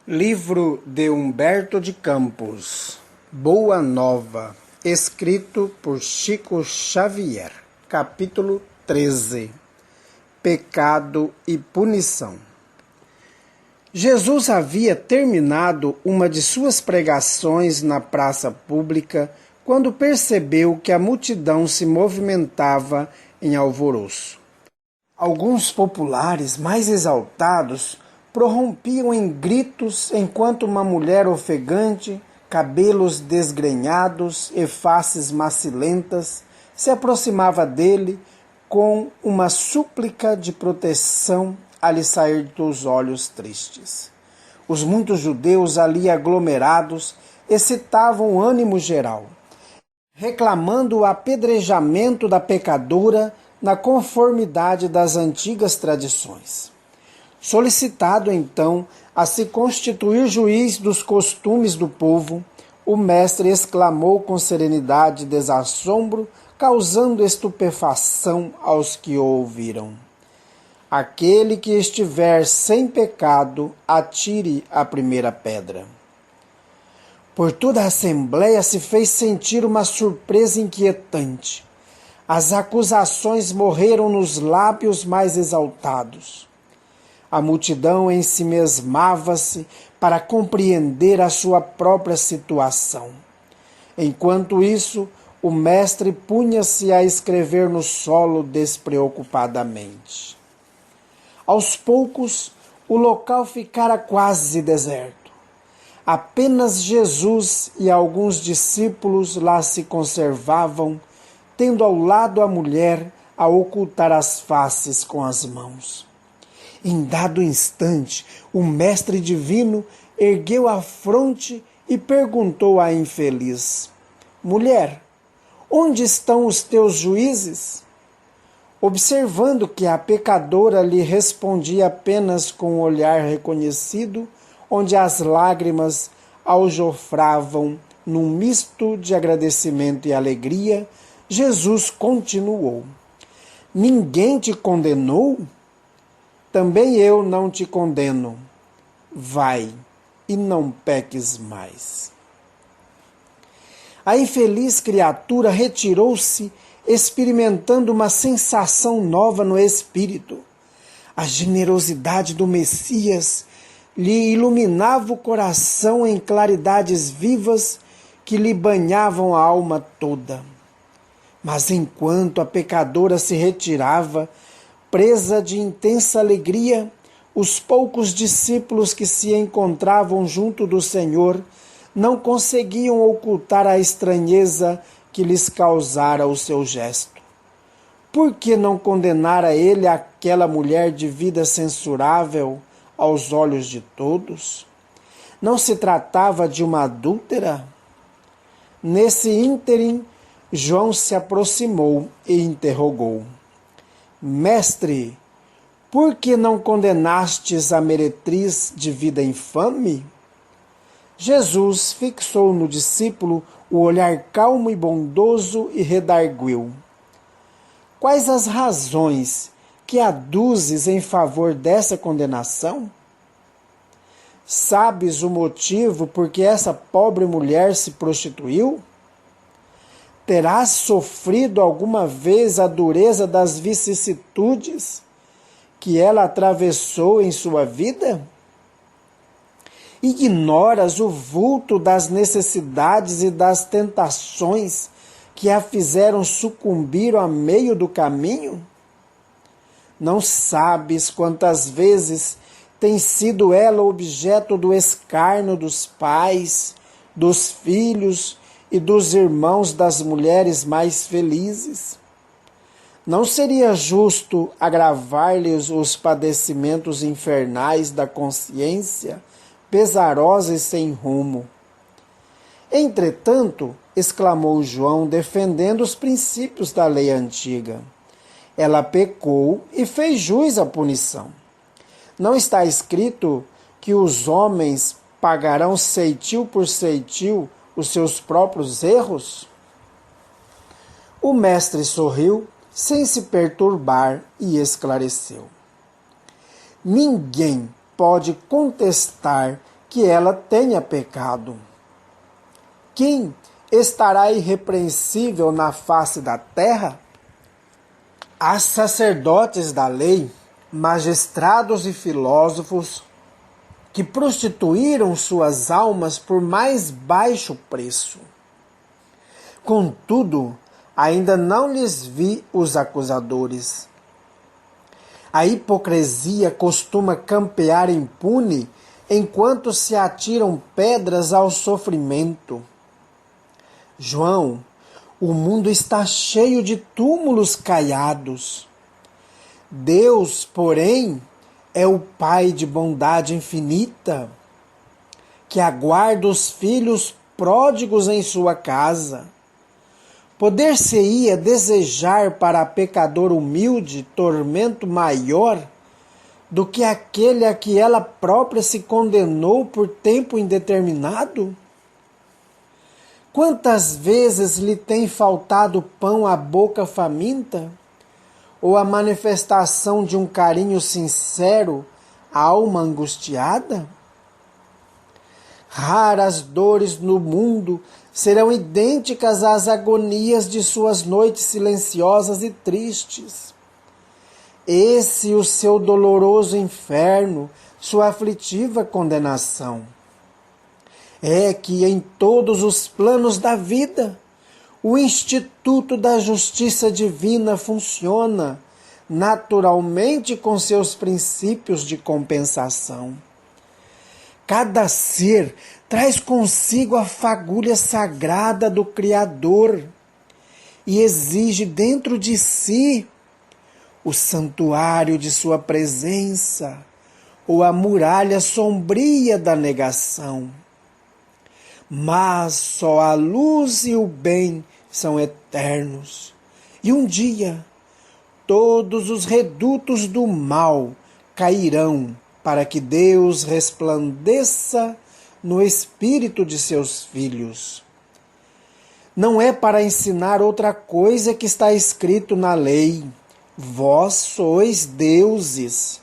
Livro de Humberto de Campos, Boa Nova, escrito por Chico Xavier. Capítulo 13. Pecado e Punição. Jesus havia terminado uma de suas pregações na praça pública quando percebeu que a multidão se movimentava em alvoroço. Alguns populares mais exaltados prorrompiam em gritos enquanto uma mulher ofegante, cabelos desgrenhados e faces macilentas, se aproximava dele com uma súplica de proteção a lhe sair dos olhos tristes. Os muitos judeus ali aglomerados excitavam o ânimo geral, reclamando o apedrejamento da pecadora na conformidade das antigas tradições. Solicitado, então, a se constituir juiz dos costumes do povo, o mestre exclamou com serenidade e desassombro, causando estupefação aos que o ouviram: aquele que estiver sem pecado, atire a primeira pedra. Por toda a assembleia se fez sentir uma surpresa inquietante. As acusações morreram nos lábios mais exaltados. A multidão ensimesmava-se para compreender a sua própria situação. Enquanto isso, o mestre punha-se a escrever no solo despreocupadamente. Aos poucos, o local ficara quase deserto. Apenas Jesus e alguns discípulos lá se conservavam, tendo ao lado a mulher a ocultar as faces com as mãos. Em dado instante, o mestre divino ergueu a fronte e perguntou à infeliz: mulher, onde estão os teus juízes? Observando que a pecadora lhe respondia apenas com um olhar reconhecido, onde as lágrimas aljofravam num misto de agradecimento e alegria, Jesus continuou: ninguém te condenou? Também eu não te condeno. Vai e não peques mais. A infeliz criatura retirou-se, experimentando uma sensação nova no espírito. A generosidade do Messias lhe iluminava o coração em claridades vivas que lhe banhavam a alma toda. Mas enquanto a pecadora se retirava, presa de intensa alegria, os poucos discípulos que se encontravam junto do Senhor não conseguiam ocultar a estranheza que lhes causara o seu gesto. Por que não condenara ele aquela mulher de vida censurável aos olhos de todos? Não se tratava de uma adúltera? Nesse ínterim, João se aproximou e interrogou: mestre, por que não condenastes a meretriz de vida infame? Jesus fixou no discípulo o olhar calmo e bondoso e redarguiu: quais as razões que aduzes em favor dessa condenação? Sabes o motivo por que essa pobre mulher se prostituiu? Terás sofrido alguma vez a dureza das vicissitudes que ela atravessou em sua vida? Ignoras o vulto das necessidades e das tentações que a fizeram sucumbir a meio do caminho? Não sabes quantas vezes tem sido ela objeto do escárnio dos pais, dos filhos e dos irmãos das mulheres mais felizes? Não seria justo agravar-lhes os padecimentos infernais da consciência, pesarosa e sem rumo? Entretanto, exclamou João, defendendo os princípios da lei antiga, ela pecou e fez jus à punição. Não está escrito que os homens pagarão ceitil por ceitil os seus próprios erros? O mestre sorriu, sem se perturbar, e esclareceu: ninguém pode contestar que ela tenha pecado. Quem estará irrepreensível na face da terra? Há sacerdotes da lei, magistrados e filósofos que prostituíram suas almas por mais baixo preço. Contudo, ainda não lhes vi os acusadores. A hipocrisia costuma campear impune enquanto se atiram pedras ao sofrimento. João, o mundo está cheio de túmulos caiados. Deus, porém, é o Pai de bondade infinita, que aguarda os filhos pródigos em sua casa. Poder-se-ia desejar para a pecador humilde tormento maior do que aquele a que ela própria se condenou por tempo indeterminado? Quantas vezes lhe tem faltado pão à boca faminta? Ou a manifestação de um carinho sincero à alma angustiada? Raras dores no mundo serão idênticas às agonias de suas noites silenciosas e tristes. Esse o seu doloroso inferno, sua aflitiva condenação. É que em todos os planos da vida, o Instituto da Justiça Divina funciona naturalmente com seus princípios de compensação. Cada ser traz consigo a fagulha sagrada do Criador e exige dentro de si o santuário de sua presença ou a muralha sombria da negação. Mas só a luz e o bem são eternos. E um dia, todos os redutos do mal cairão para que Deus resplandeça no espírito de seus filhos. Não é para ensinar outra coisa que está escrito na lei: vós sois deuses.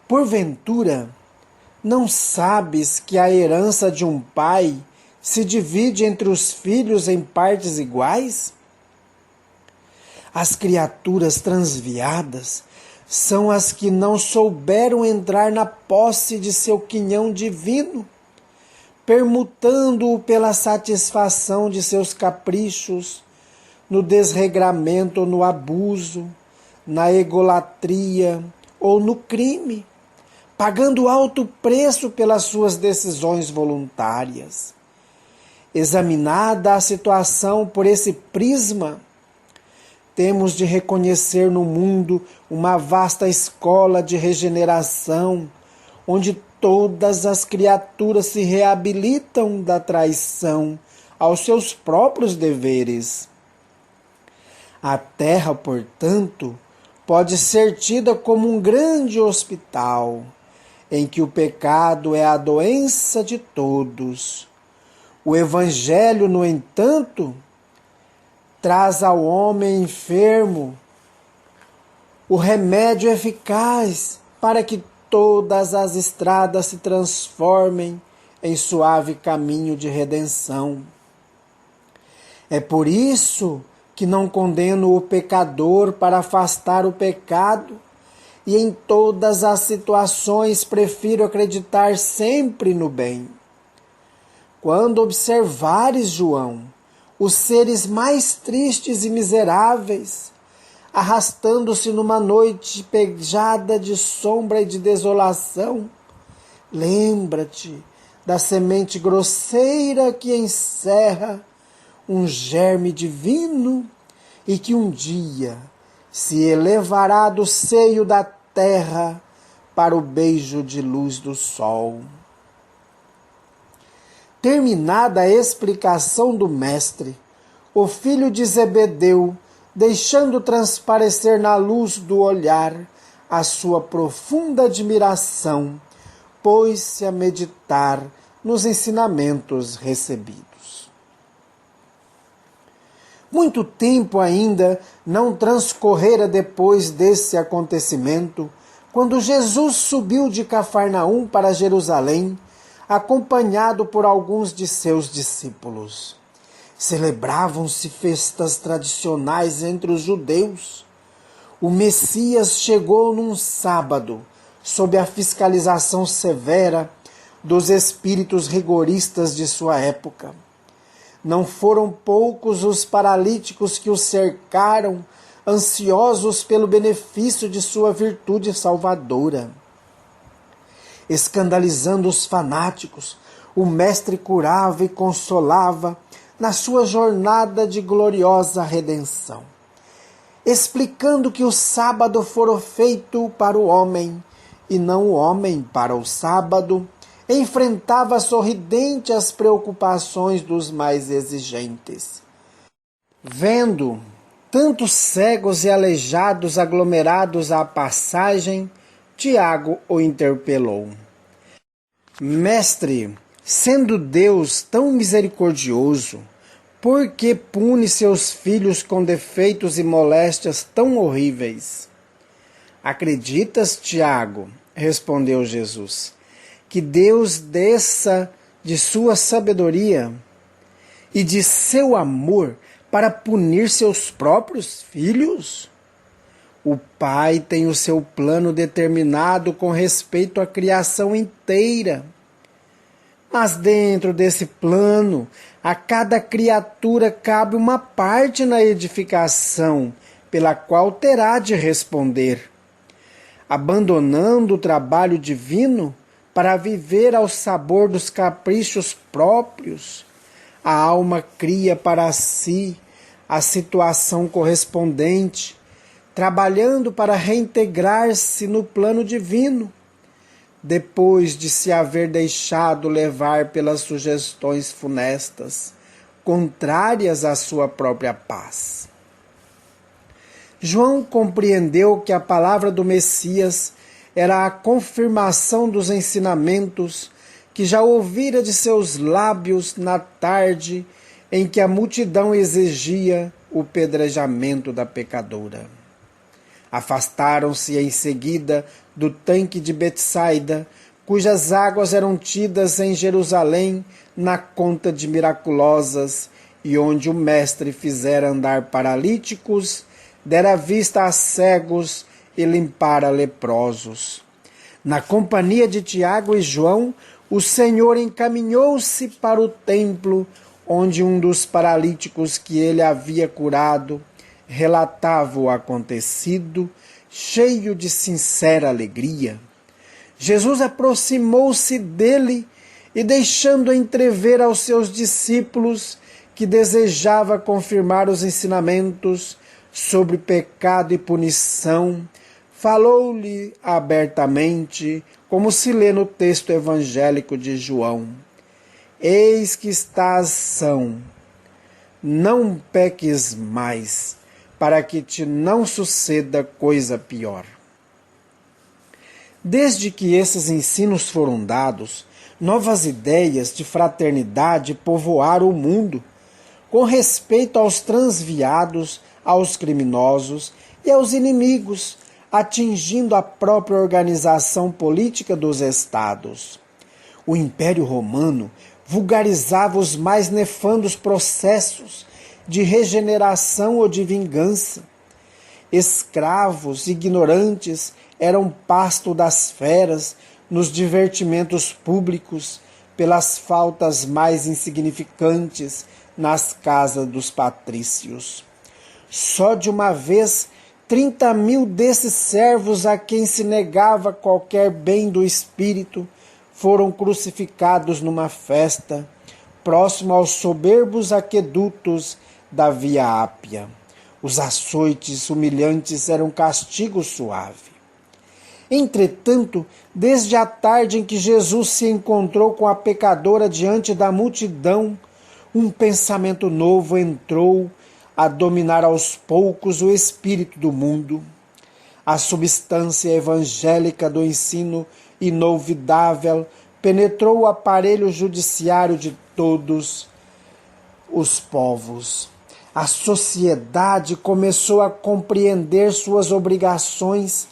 Porventura, não sabes que a herança de um pai se divide entre os filhos em partes iguais? As criaturas transviadas são as que não souberam entrar na posse de seu quinhão divino, permutando-o pela satisfação de seus caprichos, no desregramento ou no abuso, na egolatria ou no crime, pagando alto preço pelas suas decisões voluntárias. Examinada a situação por esse prisma, temos de reconhecer no mundo uma vasta escola de regeneração, onde todas as criaturas se reabilitam da traição aos seus próprios deveres. A terra, portanto, pode ser tida como um grande hospital, em que o pecado é a doença de todos. O Evangelho, no entanto, traz ao homem enfermo o remédio eficaz para que todas as estradas se transformem em suave caminho de redenção. É por isso que não condeno o pecador para afastar o pecado, e em todas as situações prefiro acreditar sempre no bem. Quando observares, João, os seres mais tristes e miseráveis, arrastando-se numa noite pejada de sombra e de desolação, lembra-te da semente grosseira que encerra um germe divino e que um dia se elevará do seio da terra para o beijo de luz do sol. Terminada a explicação do mestre, o filho de Zebedeu, deixando transparecer na luz do olhar a sua profunda admiração, pôs-se a meditar nos ensinamentos recebidos. Muito tempo ainda não transcorrera depois desse acontecimento, quando Jesus subiu de Cafarnaum para Jerusalém, acompanhado por alguns de seus discípulos. Celebravam-se festas tradicionais entre os judeus. O Messias chegou num sábado, sob a fiscalização severa dos espíritos rigoristas de sua época. Não foram poucos os paralíticos que o cercaram, ansiosos pelo benefício de sua virtude salvadora. Escandalizando os fanáticos, o Mestre curava e consolava na sua jornada de gloriosa redenção, explicando que o sábado fora feito para o homem e não o homem para o sábado. Enfrentava sorridente as preocupações dos mais exigentes. Vendo tantos cegos e aleijados aglomerados à passagem, Tiago o interpelou: Mestre, sendo Deus tão misericordioso, por que pune seus filhos com defeitos e moléstias tão horríveis? Acreditas, Tiago, respondeu Jesus, que Deus desça de sua sabedoria e de seu amor para punir seus próprios filhos? O Pai tem o seu plano determinado com respeito à criação inteira. Mas dentro desse plano, a cada criatura cabe uma parte na edificação, pela qual terá de responder. Abandonando o trabalho divino para viver ao sabor dos caprichos próprios, a alma cria para si a situação correspondente, trabalhando para reintegrar-se no plano divino, depois de se haver deixado levar pelas sugestões funestas, contrárias à sua própria paz. João compreendeu que a palavra do Messias era a confirmação dos ensinamentos que já ouvira de seus lábios na tarde em que a multidão exigia o pedrejamento da pecadora. Afastaram-se em seguida do tanque de Betsaida, cujas águas eram tidas em Jerusalém na conta de miraculosas, e onde o Mestre fizera andar paralíticos, dera vista a cegos e limpara leprosos. Na companhia de Tiago e João, o Senhor encaminhou-se para o templo, onde um dos paralíticos que ele havia curado relatava o acontecido, cheio de sincera alegria. Jesus aproximou-se dele e, deixando entrever aos seus discípulos que desejava confirmar os ensinamentos sobre pecado e punição, falou-lhe abertamente, como se lê no texto evangélico de João: Eis que estás são, não peques mais, para que te não suceda coisa pior. Desde que esses ensinos foram dados, novas ideias de fraternidade povoaram o mundo, com respeito aos transviados, aos criminosos e aos inimigos, atingindo a própria organização política dos estados. O Império Romano vulgarizava os mais nefandos processos de regeneração ou de vingança. Escravos ignorantes eram pasto das feras nos divertimentos públicos, pelas faltas mais insignificantes nas casas dos patrícios. Só de uma vez 30.000 desses servos a quem se negava qualquer bem do espírito foram crucificados numa festa, próximo aos soberbos aquedutos da Via Ápia. Os açoites humilhantes eram castigo suave. Entretanto, desde a tarde em que Jesus se encontrou com a pecadora diante da multidão, um pensamento novo entrou a dominar aos poucos o espírito do mundo. A substância evangélica do ensino inovidável penetrou o aparelho judiciário de todos os povos. A sociedade começou a compreender suas obrigações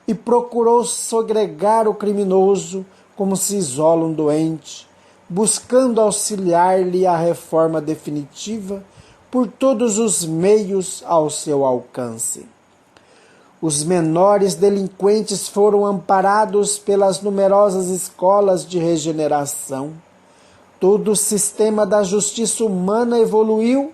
e procurou segregar o criminoso como se isola um doente, buscando auxiliar-lhe a reforma definitiva por todos os meios ao seu alcance. Os menores delinquentes foram amparados pelas numerosas escolas de regeneração. Todo o sistema da justiça humana evoluiu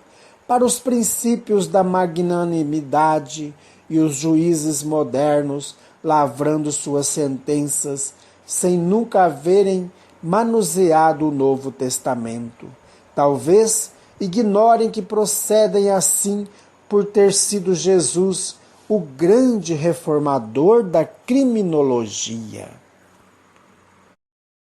para os princípios da magnanimidade e os juízes modernos, lavrando suas sentenças, sem nunca haverem manuseado o Novo Testamento. Talvez ignorem que procedem assim por ter sido Jesus o grande reformador da criminologia.